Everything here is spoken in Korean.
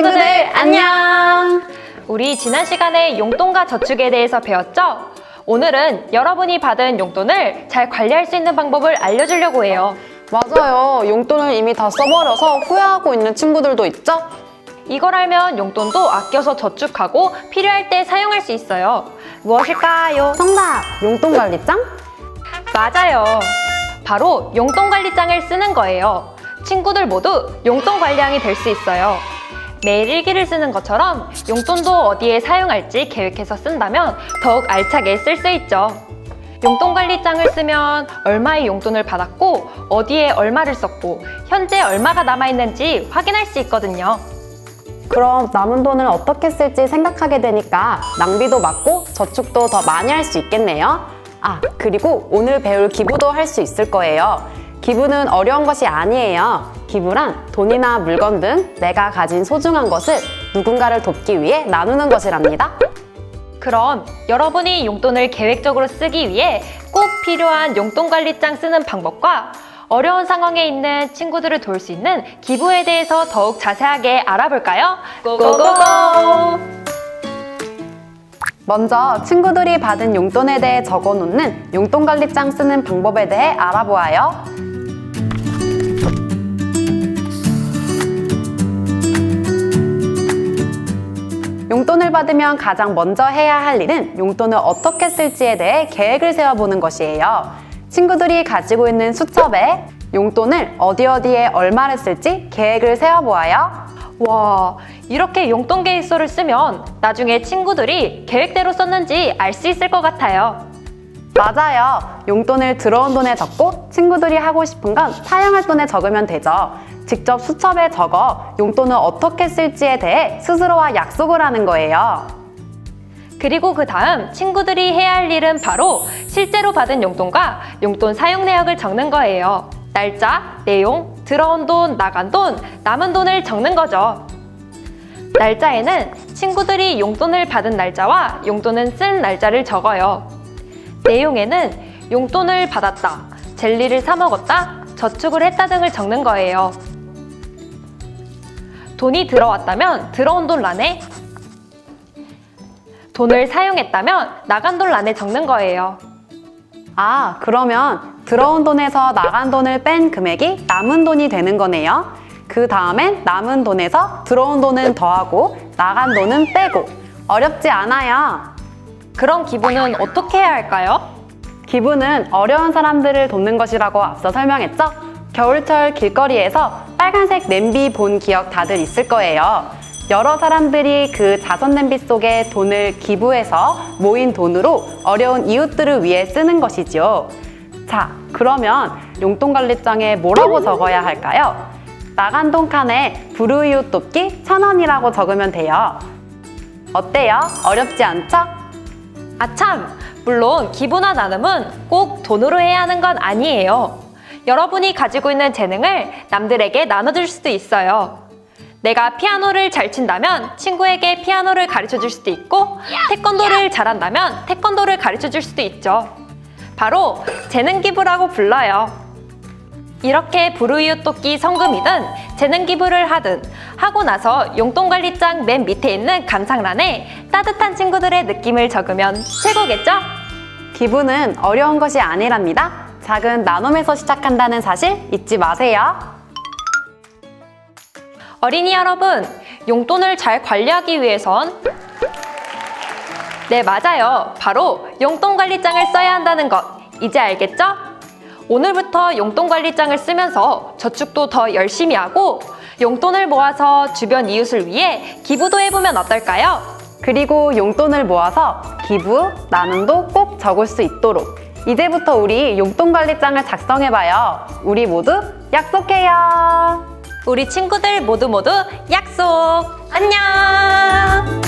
친구들 안녕! 우리 지난 시간에 용돈과 저축에 대해서 배웠죠? 오늘은 여러분이 받은 용돈을 잘 관리할 수 있는 방법을 알려주려고 해요. 맞아요. 용돈을 이미 다 써버려서 후회하고 있는 친구들도 있죠? 이걸 알면 용돈도 아껴서 저축하고 필요할 때 사용할 수 있어요. 무엇일까요? 정답! 용돈관리장? 맞아요. 바로 용돈관리장을 쓰는 거예요. 친구들 모두 용돈관리왕이 될 수 있어요. 매일 일기를 쓰는 것처럼 용돈도 어디에 사용할지 계획해서 쓴다면 더욱 알차게 쓸 수 있죠. 용돈관리장을 쓰면 얼마의 용돈을 받았고 어디에 얼마를 썼고 현재 얼마가 남아있는지 확인할 수 있거든요. 그럼 남은 돈을 어떻게 쓸지 생각하게 되니까 낭비도 막고 저축도 더 많이 할 수 있겠네요. 그리고 오늘 배울 기부도 할 수 있을 거예요. 기부는 어려운 것이 아니에요. 기부란 돈이나 물건 등 내가 가진 소중한 것을 누군가를 돕기 위해 나누는 것이랍니다. 그럼 여러분이 용돈을 계획적으로 쓰기 위해 꼭 필요한 용돈관리장 쓰는 방법과 어려운 상황에 있는 친구들을 도울 수 있는 기부에 대해서 더욱 자세하게 알아볼까요? 고고고고! 먼저 친구들이 받은 용돈에 대해 적어놓는 용돈관리장 쓰는 방법에 대해 알아보아요. 용돈을 받으면 가장 먼저 해야 할 일은 용돈을 어떻게 쓸지에 대해 계획을 세워보는 것이에요. 친구들이 가지고 있는 수첩에 용돈을 어디에 얼마를 쓸지 계획을 세워보아요. 와, 이렇게 용돈 계획서를 쓰면 나중에 친구들이 계획대로 썼는지 알 수 있을 것 같아요. 맞아요. 용돈을 들어온 돈에 적고 친구들이 하고 싶은 건 사용할 돈에 적으면 되죠. 직접 수첩에 적어 용돈을 어떻게 쓸지에 대해 스스로와 약속을 하는 거예요. 그리고 그 다음 친구들이 해야 할 일은 바로 실제로 받은 용돈과 용돈 사용 내역을 적는 거예요. 날짜, 내용, 들어온 돈, 나간 돈, 남은 돈을 적는 거죠. 날짜에는 친구들이 용돈을 받은 날짜와 용돈은 쓴 날짜를 적어요. 내용에는 용돈을 받았다, 젤리를 사 먹었다, 저축을 했다 등을 적는 거예요. 돈이 들어왔다면 들어온 돈 란에, 돈을 사용했다면 나간 돈 란에 적는 거예요. 그러면 들어온 돈에서 나간 돈을 뺀 금액이 남은 돈이 되는 거네요. 그 다음엔 남은 돈에서 들어온 돈은 더하고 나간 돈은 빼고. 어렵지 않아요. 그럼 기부는 어떻게 해야 할까요? 기부는 어려운 사람들을 돕는 것이라고 앞서 설명했죠? 겨울철 길거리에서 빨간색 냄비 본 기억 다들 있을 거예요. 여러 사람들이 그 자선 냄비 속에 돈을 기부해서 모인 돈으로 어려운 이웃들을 위해 쓰는 것이죠. 자, 그러면 용돈관리장에 뭐라고 적어야 할까요? 나간 돈 칸에 불우이웃 돕기 1,000원이라고 적으면 돼요. 어때요? 어렵지 않죠? 아참! 물론 기부나 나눔은 꼭 돈으로 해야 하는 건 아니에요. 여러분이 가지고 있는 재능을 남들에게 나눠줄 수도 있어요. 내가 피아노를 잘 친다면 친구에게 피아노를 가르쳐줄 수도 있고, 태권도를 잘한다면 태권도를 가르쳐줄 수도 있죠. 바로 재능 기부라고 불러요. 이렇게 불우이웃 돕기 성금이든 재능 기부를 하든 하고 나서 용돈관리장 맨 밑에 있는 감상란에 따뜻한 친구들의 느낌을 적으면 최고겠죠? 기부는 어려운 것이 아니랍니다. 작은 나눔에서 시작한다는 사실 잊지 마세요. 어린이 여러분, 용돈을 잘 관리하기 위해선 네, 맞아요. 바로 용돈관리장을 써야 한다는 것 이제 알겠죠? 오늘부터 용돈관리장을 쓰면서 저축도 더 열심히 하고 용돈을 모아서 주변 이웃을 위해 기부도 해보면 어떨까요? 그리고 용돈을 모아서 기부, 나눔도 꼭 적을 수 있도록 이제부터 우리 용돈관리장을 작성해봐요. 우리 모두 약속해요. 우리 친구들 모두 약속! 안녕!